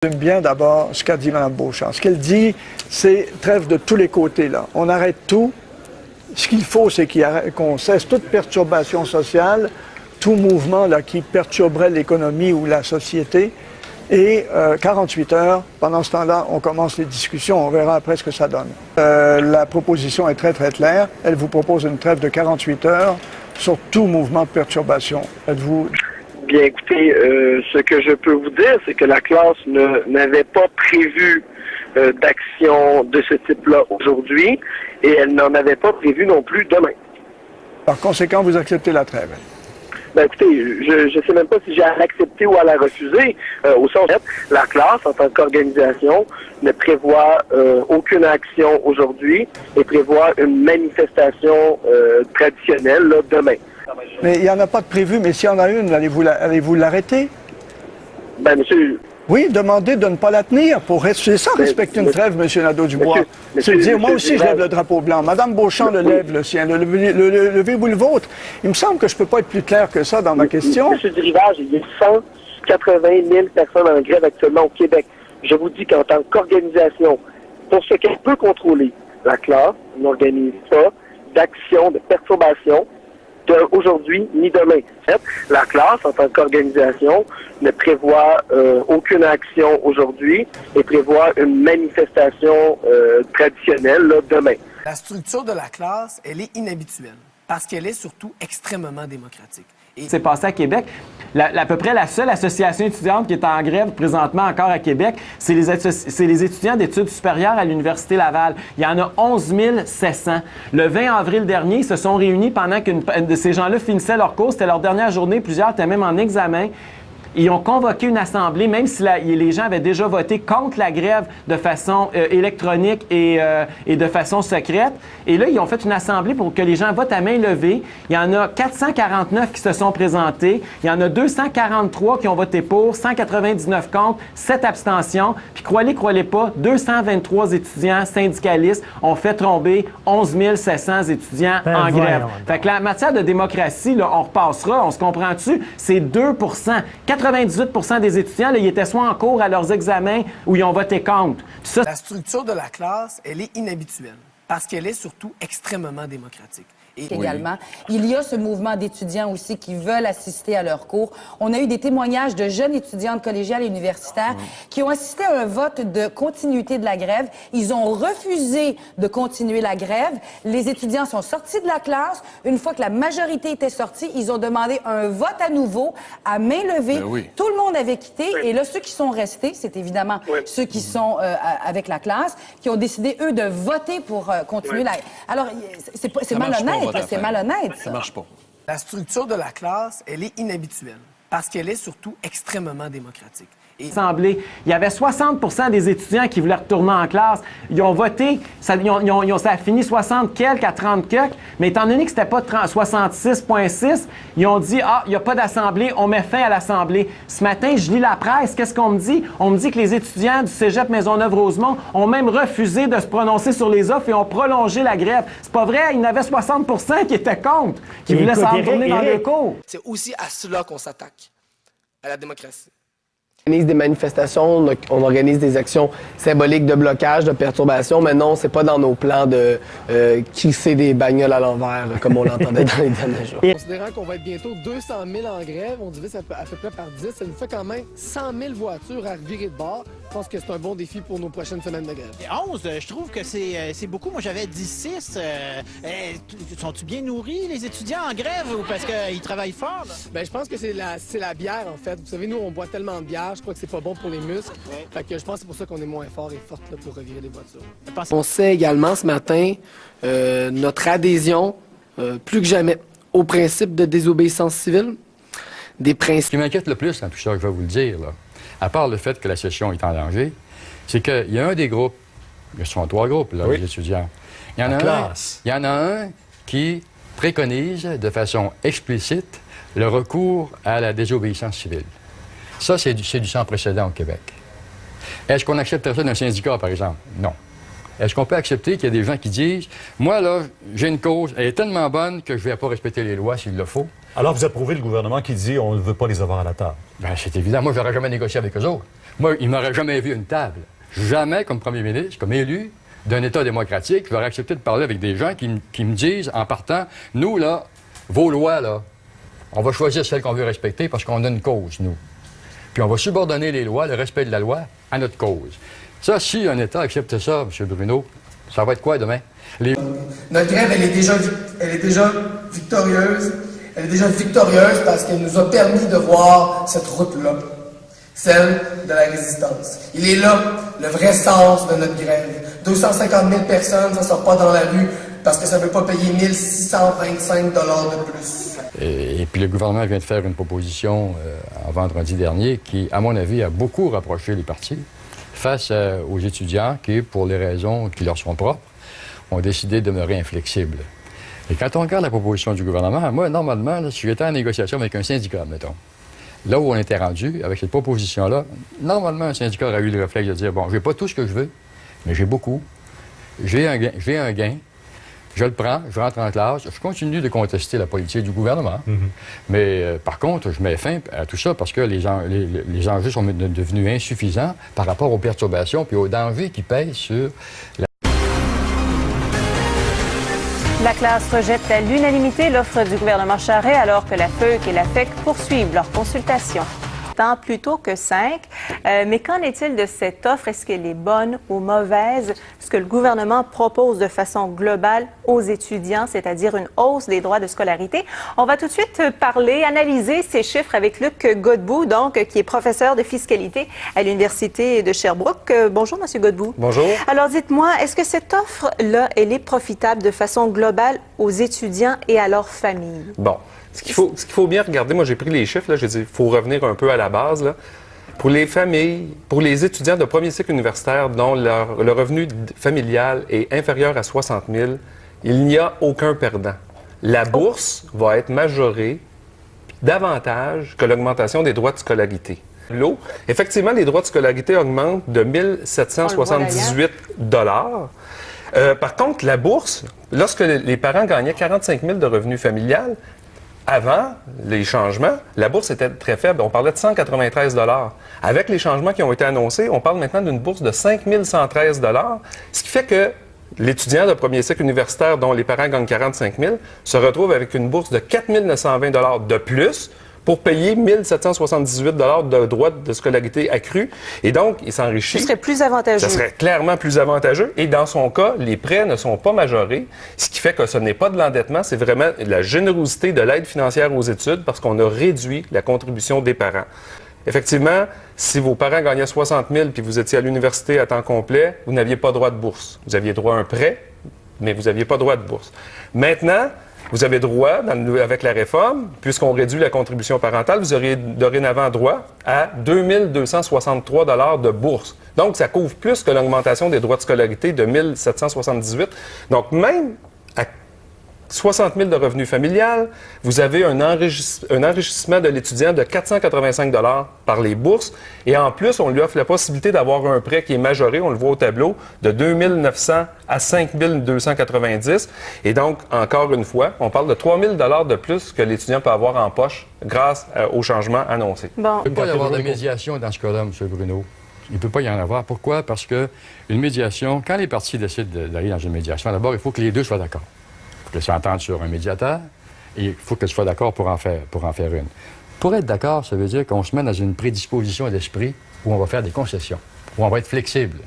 J'aime bien d'abord ce qu'a dit Mme Beauchamp. Ce qu'elle dit, c'est trêve de tous les côtés, là. On arrête tout. Ce qu'il faut, c'est qu'on cesse toute perturbation sociale, tout mouvement là, qui perturberait l'économie ou la société. Et 48 heures, pendant ce temps-là, on commence les discussions, on verra après ce que ça donne. La proposition est très, très claire. Elle vous propose une trêve de 48 heures sur tout mouvement de perturbation. Êtes-vous... Bien, écoutez, ce que je peux vous dire, c'est que la classe n'avait pas prévu d'action de ce type-là aujourd'hui et elle n'en avait pas prévu non plus demain. Par conséquent, vous acceptez la trêve? Ben, écoutez, je ne sais même pas si j'ai à l'accepter ou à la refuser. Au sens où la classe, en tant qu'organisation, ne prévoit aucune action aujourd'hui et prévoit une manifestation traditionnelle là, demain. Mais il n'y en a pas de prévu, mais s'il y en a une, allez-vous l'arrêter? Ben, monsieur... Oui, demandez de ne pas la tenir. C'est ça, respecter une trêve, M. Nadeau-Dubois. C'est dire, moi aussi, je lève le drapeau blanc. Mme Beauchamp le lève, le sien. Levez-vous le vôtre. Il me semble que je ne peux pas être plus clair que ça dans ma question. M. Rivage, il y a 180 000 personnes en grève actuellement au Québec. Je vous dis qu'en tant qu'organisation, pour ce qu'elle peut contrôler, la classe n'organise pas d'action, de perturbation, aujourd'hui ni demain. La classe, en tant qu'organisation, ne prévoit aucune action aujourd'hui et prévoit une manifestation traditionnelle là, demain. La structure de la classe, elle est inhabituelle parce qu'elle est surtout extrêmement démocratique. C'est passé à Québec. À peu près la seule association étudiante qui est en grève présentement encore à Québec, c'est les étudiants d'études supérieures à l'Université Laval. Il y en a 11 700. Le 20 avril dernier, ils se sont réunis pendant que ces gens-là finissaient leur cours. C'était leur dernière journée. Plusieurs étaient même en examen. Ils ont convoqué une assemblée, même si les gens avaient déjà voté contre la grève de façon électronique et de façon secrète. Et là, ils ont fait une assemblée pour que les gens votent à main levée. Il y en a 449 qui se sont présentés. Il y en a 243 qui ont voté pour, 199 contre, 7 abstentions. Puis croyez pas, 223 étudiants syndicalistes ont fait tomber 11 700 étudiants en grève. Fait que la matière de démocratie, là, on repassera, on se comprend-tu? C'est 2 98 des étudiants, là, ils étaient soit en cours à leurs examens ou ils ont voté contre. Ça... La structure de la classe, elle est inhabituelle parce qu'elle est surtout extrêmement démocratique. Également. Il y a ce mouvement d'étudiants aussi qui veulent assister à leurs cours. On a eu des témoignages de jeunes étudiantes collégiales et universitaires qui ont assisté à un vote de continuité de la grève. Ils ont refusé de continuer la grève. Les étudiants sont sortis de la classe. Une fois que la majorité était sortie, ils ont demandé un vote à nouveau, à main levée. Tout le monde avait quitté. Et là, ceux qui sont restés, c'est évidemment ceux qui sont avec la classe, qui ont décidé, eux, de voter pour continuer la... Alors, c'est malhonnête. C'est malhonnête, ça. Ça marche pas. La structure de la classe, elle est inhabituelle parce qu'elle est surtout extrêmement démocratique. Il y avait 60 des étudiants qui voulaient retourner en classe. Ils ont voté, ça a fini 60 quelques à 30 quelques, mais étant donné que c'était pas 66,6, ils ont dit « Ah, il n'y a pas d'assemblée, on met fin à l'assemblée ». Ce matin, je lis la presse, qu'est-ce qu'on me dit? On me dit que les étudiants du cégep Maisonneuve-Rosemont ont même refusé de se prononcer sur les offres et ont prolongé la grève. C'est pas vrai, il y en avait 60 qui étaient contre, qui voulaient s'en retourner dans le cours. C'est aussi à cela qu'on s'attaque, à la démocratie. On organise des manifestations, on organise des actions symboliques de blocage, de perturbation, mais non, c'est pas dans nos plans de crisser des bagnoles à l'envers, comme on l'entendait dans les derniers jours. Considérant qu'on va être bientôt 200 000 en grève, on divise à peu près par 10, ça nous fait quand même 100 000 voitures à revirer de bord. Je pense que c'est un bon défi pour nos prochaines semaines de grève. 11, je trouve que c'est beaucoup. Moi, j'avais 16. Sont-ils bien nourris, les étudiants en grève, ou parce qu'ils travaillent fort? Là? Bien, je pense que c'est la bière, en fait. Vous savez, nous, on boit tellement de bière, je crois que c'est pas bon pour les muscles. Fait que je pense que c'est pour ça qu'on est moins fort et forte là, pour revirer les voitures. On sait également ce matin notre adhésion, plus que jamais, au principe de désobéissance civile. Des principes. Ce qui m'inquiète le plus, tout ça, je vais vous le dire, là, à part le fait que la session est en danger, c'est qu'il y a un des groupes, ce sont 3 groupes, là, les étudiants. Il y en a un qui préconise de façon explicite le recours à la désobéissance civile. Ça, c'est du sans précédent au Québec. Est-ce qu'on accepterait ça d'un syndicat, par exemple? Non. Est-ce qu'on peut accepter qu'il y a des gens qui disent, moi, là, j'ai une cause, elle est tellement bonne que je ne vais pas respecter les lois s'il le faut? Alors, vous approuvez le gouvernement qui dit on ne veut pas les avoir à la table? Bien, c'est évident. Moi, je n'aurais jamais négocié avec eux autres. Moi, ils ne m'auraient jamais vu une table. Jamais, comme premier ministre, comme élu d'un État démocratique, j'aurais accepté de parler avec des gens qui me disent, en partant, nous, là, vos lois, là, on va choisir celles qu'on veut respecter parce qu'on a une cause, nous. Puis on va subordonner les lois, le respect de la loi, à notre cause. Ça, si un État accepte ça, M. Bruno, ça va être quoi demain? Notre grève, elle est déjà victorieuse. Elle est déjà victorieuse parce qu'elle nous a permis de voir cette route-là, celle de la résistance. Il est là, le vrai sens de notre grève. 250 000 personnes, ça ne sort pas dans la rue parce que ça ne veut pas payer 1 625 $ de plus. Et puis le gouvernement vient de faire une proposition en vendredi dernier qui, à mon avis, a beaucoup rapproché les partis face aux étudiants qui, pour les raisons qui leur sont propres, ont décidé de demeurer inflexibles. Et quand on regarde la proposition du gouvernement, moi, normalement, là, si j'étais en négociation avec un syndicat, mettons, là où on était rendu, avec cette proposition-là, normalement, un syndicat aurait eu le réflexe de dire, bon, j'ai pas tout ce que je veux, mais j'ai beaucoup. J'ai un gain. Je le prends, je rentre en classe, je continue de contester la politique du gouvernement. Mais par contre, je mets fin à tout ça parce que les enjeux sont devenus insuffisants par rapport aux perturbations puis aux dangers qui pèsent sur la... La classe rejette à l'unanimité l'offre du gouvernement Charest alors que la FEUQ et la FEC poursuivent leurs consultations. Plutôt que 5. Mais qu'en est-il de cette offre? Est-ce qu'elle est bonne ou mauvaise? Ce que le gouvernement propose de façon globale aux étudiants, c'est-à-dire une hausse des droits de scolarité. On va tout de suite analyser ces chiffres avec Luc Godbout, donc, qui est professeur de fiscalité à l'Université de Sherbrooke. Bonjour, M. Godbout. Bonjour. Alors, dites-moi, est-ce que cette offre-là, elle est profitable de façon globale aux étudiants et à leurs familles? Bon. Ce qu'il faut bien regarder, moi j'ai pris les chiffres, là, j'ai dit, il faut revenir un peu à la base. Là. Pour les familles, pour les étudiants de premier cycle universitaire dont le revenu familial est inférieur à 60 000, il n'y a aucun perdant. La bourse va être majorée davantage que l'augmentation des droits de scolarité. Effectivement, les droits de scolarité augmentent de 1 778 $. Par contre, la bourse, lorsque les parents gagnaient 45 000 de revenus familial, avant les changements, la bourse était très faible. On parlait de 193 $. Avec les changements qui ont été annoncés, on parle maintenant d'une bourse de 5 113 $, ce qui fait que l'étudiant de premier cycle universitaire dont les parents gagnent 45 000 se retrouve avec une bourse de 4 920 $ de plus pour payer 1 778 $ de droits de scolarité accrus. Et donc, il s'enrichit. Ce serait plus avantageux. Ça serait clairement plus avantageux. Et dans son cas, les prêts ne sont pas majorés, ce qui fait que ce n'est pas de l'endettement, c'est vraiment la générosité de l'aide financière aux études parce qu'on a réduit la contribution des parents. Effectivement, si vos parents gagnaient 60 000 puis vous étiez à l'université à temps complet, vous n'aviez pas droit de bourse. Vous aviez droit à un prêt, mais vous n'aviez pas droit de bourse. Maintenant, vous avez droit, avec la réforme, puisqu'on réduit la contribution parentale, vous auriez dorénavant droit à 2 263 $ de bourse. Donc, ça couvre plus que l'augmentation des droits de scolarité de 1 778. Donc, même à 60 000 de revenus familial, vous avez un enrichissement de l'étudiant de 485 $ par les bourses. Et en plus, on lui offre la possibilité d'avoir un prêt qui est majoré, on le voit au tableau, de 2 900 à 5 290. Et donc, encore une fois, on parle de 3 000 $ de plus que l'étudiant peut avoir en poche grâce au changement annoncé. Bon. Il ne peut pas y avoir de médiation dans ce cas-là, M. Bruno. Il ne peut pas y en avoir. Pourquoi? Parce qu'une médiation, quand les partis décident d'aller dans une médiation, d'abord, il faut que les deux soient d'accord. Il faut qu'ils s'entendent sur un médiateur et il faut qu'elles soient d'accord pour en faire une. Pour être d'accord, ça veut dire qu'on se met dans une prédisposition d'esprit où on va faire des concessions, où on va être flexible.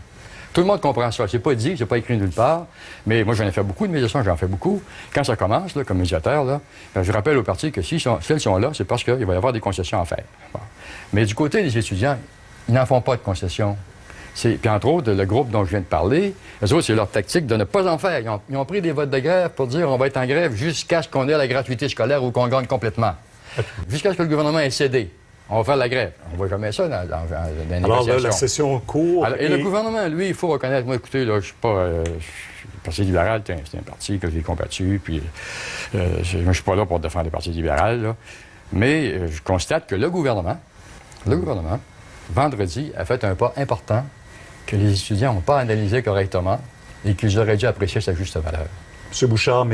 Tout le monde comprend ça. C'est pas dit, c'est pas écrit nulle part, mais moi, j'en ai fait beaucoup de médiations, j'en fais beaucoup. Quand ça commence, là, comme médiateur, là, je rappelle aux partis que si elles sont là, c'est parce qu'il va y avoir des concessions à faire. Bon. Mais du côté des étudiants, ils n'en font pas de concessions. Puis, entre autres, le groupe dont je viens de parler, eux autres, c'est leur tactique de ne pas en faire. Ils ont pris des votes de grève pour dire on va être en grève jusqu'à ce qu'on ait la gratuité scolaire ou qu'on gagne complètement. Jusqu'à ce que le gouvernement ait cédé. On va faire la grève. On ne voit jamais ça dans les négociations. Alors là, la session court. Et le gouvernement, lui, il faut reconnaître, moi, écoutez, là, je suis pas... le Parti libéral, c'est un parti que j'ai combattu, puis moi, je suis pas là pour défendre le Parti libéral, là. Mais je constate que le gouvernement, vendredi, a fait un pas important que les étudiants n'ont pas analysé correctement et qu'ils auraient dû apprécier sa juste valeur. M. Bouchard, merci.